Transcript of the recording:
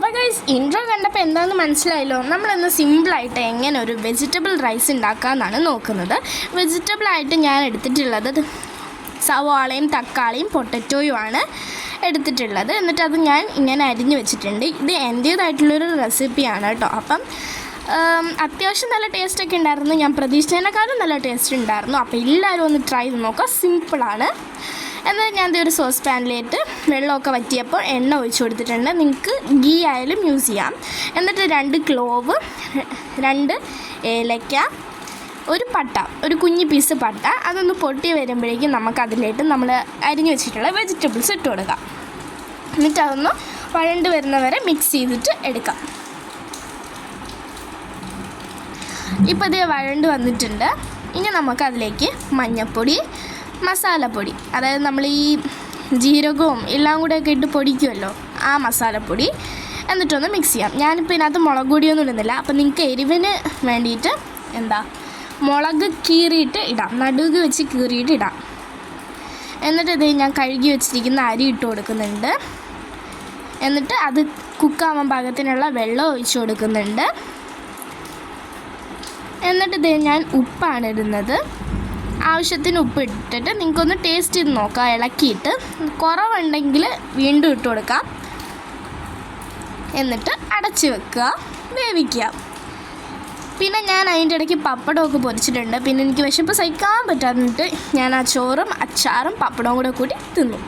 അപ്പോൾ guys intro കണ്ടപ്പോൾ എന്താണെന്ന് മനസ്സിലായല്ലോ. നമ്മളിന്ന് സിമ്പിളായിട്ട് എങ്ങനെ ഒരു വെജിറ്റബിൾ റൈസ് ഉണ്ടാക്കാമെന്നാണ് നോക്കുന്നത്. വെജിറ്റബിളായിട്ട് ഞാൻ എടുത്തിട്ടുള്ളത് സവാളയും തക്കാളിയും പൊട്ടറ്റോയുമാണ് എടുത്തിട്ടുള്ളത്. എന്നിട്ട് അത് ഞാൻ ഇങ്ങനെ അരിഞ്ഞു വെച്ചിട്ടുണ്ട്. ഇത് എൻ്റേതായിട്ടുള്ളൊരു റെസിപ്പിയാണ് കേട്ടോ. അപ്പം അത്യാവശ്യം നല്ല ടേസ്റ്റൊക്കെ ഉണ്ടായിരുന്നു. ഞാൻ പ്രതീക്ഷിച്ചതിനേക്കാളും നല്ല ടേസ്റ്റ് ഉണ്ടായിരുന്നു. അപ്പോൾ എല്ലാവരും ഒന്ന് ട്രൈ ചെയ്ത് നോക്കാം. സിമ്പിളാണ്. എന്നാൽ ഞാൻ ഒരു സോസ് പാനിലേക്ക് വെള്ളമൊക്കെ വറ്റിയപ്പോൾ എണ്ണ ഒഴിച്ചു കൊടുത്തിട്ടുണ്ട്. നിങ്ങൾക്ക് ഗീ ആയാലും യൂസ് ചെയ്യാം. എന്നിട്ട് 2 ക്ലോവ്, 2 ഏലക്ക, ഒരു പട്ട, ഒരു കുഞ്ഞു പീസ് പട്ട, അതൊന്ന് പൊട്ടി വരുമ്പോഴേക്കും നമുക്കതിലേക്ക് നമ്മൾ അരിഞ്ഞു വെച്ചിട്ടുള്ള വെജിറ്റബിൾസ് ഇട്ട് കൊടുക്കാം. എന്നിട്ട് അതൊന്ന് വഴണ്ട് വരുന്നവരെ മിക്സ് ചെയ്തിട്ട് എടുക്കാം. ഇപ്പോൾ ഇത് വഴണ്ട് വന്നിട്ടുണ്ട്. ഇനി നമുക്കതിലേക്ക് മഞ്ഞൾപ്പൊടി, മസാലപ്പൊടി, അതായത് നമ്മൾ ഈ ജീരകവും എല്ലാം കൂടെയൊക്കെ ഇട്ട് പൊടിക്കുമല്ലോ, ആ മസാലപ്പൊടി, എന്നിട്ടൊന്ന് മിക്സ് ചെയ്യാം. ഞാനിപ്പോൾ ഇതിനകത്ത് മുളക് പൊടിയൊന്നും ഇടുന്നില്ല. അപ്പോൾ നിങ്ങൾക്ക് എരിവിന് വേണ്ടിയിട്ട് മുളക് കീറിയിട്ട് ഇടാം, നടുക്ക് വെച്ച് കീറിയിട്ട് ഇടാം. എന്നിട്ട് ഇത് ഞാൻ കഴുകി വെച്ചിരിക്കുന്ന അരി ഇട്ട് കൊടുക്കുന്നുണ്ട്. എന്നിട്ട് അത് കുക്കാവാൻ പാകത്തിനുള്ള വെള്ളം ഒഴിച്ച് കൊടുക്കുന്നുണ്ട്. എന്നിട്ട് ഇത് ഞാൻ ഉപ്പാണ് ഇടുന്നത്. ആവശ്യത്തിന് ഉപ്പ് ഇട്ടിട്ട് നിങ്ങൾക്കൊന്ന് ടേസ്റ്റ് ചെയ്ത് നോക്കാം. ഇളക്കിയിട്ട് കുറവുണ്ടെങ്കിൽ വീണ്ടും ഇട്ട് കൊടുക്കാം. എന്നിട്ട് അടച്ച് വെക്കുക, വേവിക്കുക. പിന്നെ ഞാൻ അതിൻ്റെ ഇടയ്ക്ക് പപ്പടമൊക്കെ പൊരിച്ചിട്ടുണ്ട്. പിന്നെ എനിക്ക് വിശപ്പ് സഹിക്കാൻ പറ്റാതിട്ട് ഞാൻ ആ ചോറും അച്ചാറും പപ്പടവും കൂടെ കൂടി തിന്നു.